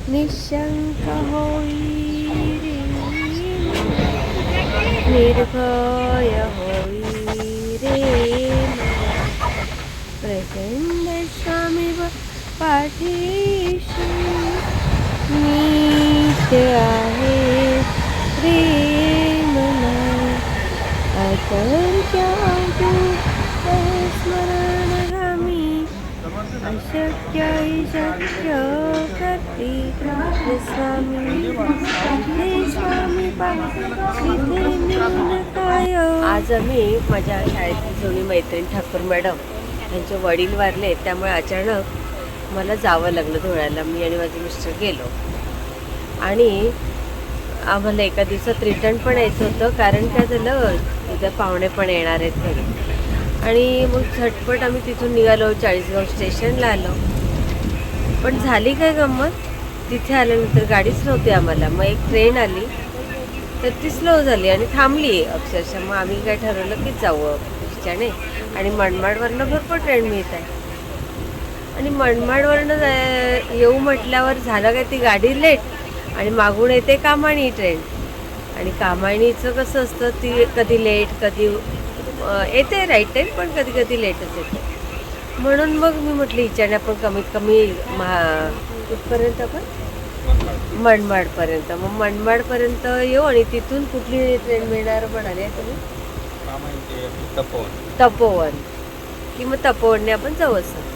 निशंक होई रे निर्भय होई रे प्रचंड स्वामी पाठीशी नित्य आहे रे मना अतंत्य स्मरणगामी अशक्य शक्य करते स्वामी आज आम्ही माझ्या शाळेतली जुनी मैत्रीण ठाकूर मॅडम यांचे वडील वारले, त्यामुळे अचानक मला जावं लागलं धुळ्याला. मी आणि माझे मिस्टर गेलो आणि आम्हाला एका दिवसात रिटर्न पण यायचं होतं, कारण काय झालं उद्या पाहुणे पण येणार आहेत घरी. आणि मग झटपट आम्ही तिथून निघालो, चाळीसगाव स्टेशनला आलो. पण झाली काय गंमत, तिथे आल्यानंतर गाडीच नव्हती आम्हाला. मग एक ट्रेन आली तर ती स्लो झाली आणि थांबली अक्षरशः. मग आम्ही काय ठरवलं की जाऊ तिच्याने. आणि मनमाडवरनं भरपूर ट्रेन मिळत आहे आणि मनमाडवरनं येऊ म्हटल्यावर झालं काय, ती गाडी लेट आणि मागून येते कामाणी ट्रेन. आणि कामाणीचं कसं असतं, ती कधी लेट कधी येते राईट टाईम, पण कधी कधी लेटच येते. म्हणून मग मी म्हटलं हिच्याने आपण कमीत कमी कुठपर्यंत आपण मनमाडपर्यंत, मग मनमाडपर्यंत येऊ आणि तिथून कुठली ट्रेन मिळणार म्हणाले तुम्ही? तपोवन, की मग तपोवनने आपण जाऊ असं.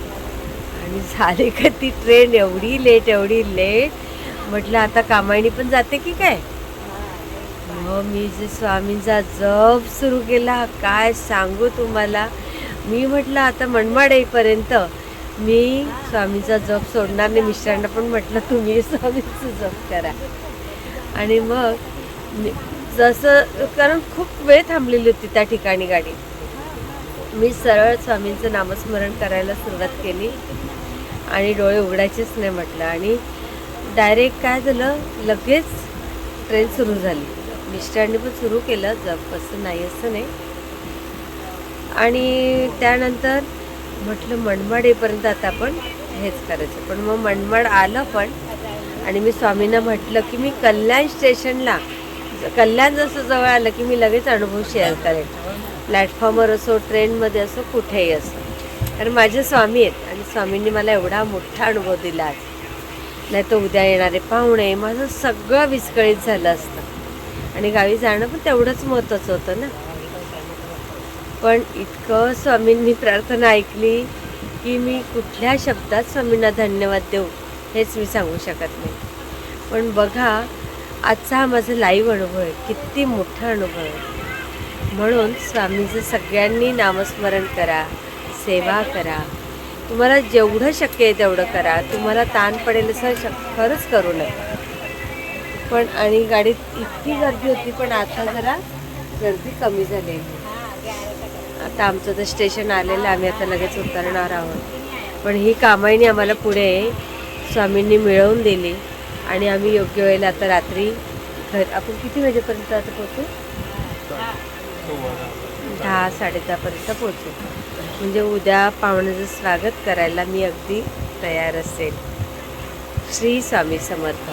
आणि झाले का ती ट्रेन एवढी लेट म्हटलं आता कामायणी पण जाते की काय. मग मी जे स्वामींचा जप सुरू केला, काय सांगू तुम्हाला. मी म्हटलं आता मनमाड येईपर्यंत मी स्वामींचा जप सोडणार नाही. मिस्टरांना पण म्हटलं तुम्ही स्वामींचा जप करा. आणि मग जसं, कारण खूप वेळ थांबलेली होती त्या ठिकाणी गाडी, मी सरळ स्वामींचं नामस्मरण करायला सुरुवात केली आणि डोळे उघडायचेच नाही म्हटलं. आणि डायरेक्ट काय झालं, लगेच ट्रेन सुरू झाली. मिस्टरांनी पण सुरू केलं जप, असं नाही असं नाही. आणि त्यानंतर म्हटलं मनमाड येईपर्यंत आता आपण हेच करायचं. पण मग मनमाड आलं पण. आणि मी स्वामींना म्हटलं की मी कल्याण स्टेशनला, कल्याण जसं जवळ आलं की मी लगेच अनुभव शेअर करेन, प्लॅटफॉर्मवर असो ट्रेनमध्ये असो कुठेही असो. कारण माझे स्वामी आहेत आणि स्वामींनी मला एवढा मोठा अनुभव दिला आज. नाही तर उद्या येणारे पाहुणे, माझं सगळं विस्कळीत झालं असतं. आणि गावी जाणं पण तेवढंच महत्त्वाचं होतं ना. पण इतकं स्वामींनी प्रार्थना ऐकली की मी कुठल्या शब्दात स्वामींना धन्यवाद देऊ हेच मी सांगू शकत नाही. पण बघा, आजचा हा माझा लाईव्ह अनुभव आहे, किती मोठा अनुभव आहे. म्हणून स्वामींचं सगळ्यांनी नामस्मरण करा, सेवा करा. तुम्हाला जेवढं शक्य आहे तेवढं करा. तुम्हाला ताण पडेल असं खरंच करू नका. पण आणि गाडीत इतकी गर्दी होती, पण आता जरा गर्दी कमी झाली. आता आमचं तर स्टेशन आलेलं, आम्ही आता लगेच उतरणार आहोत. पण ही कामाईनी आम्हाला पुढे स्वामींनी मिळवून दिली आणि आम्ही योग्य वेळेला आता रात्री आपण किती वाजेपर्यंत आता पोहोचू? 10 10:30पर्यंत पोहोचू. म्हणजे उद्या पाहुण्याचं स्वागत करायला मी अगदी तयार असेल. श्री स्वामी समर्थ.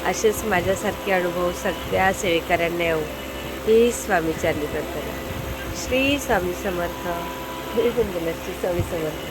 असेच माझ्यासारखे अनुभव सगळ्या सेवेकऱ्यांना येऊ ही स्वामीचरणी प्रार्थना. श्री स्वामी समर्थ. श्री स्वामी समर्थ.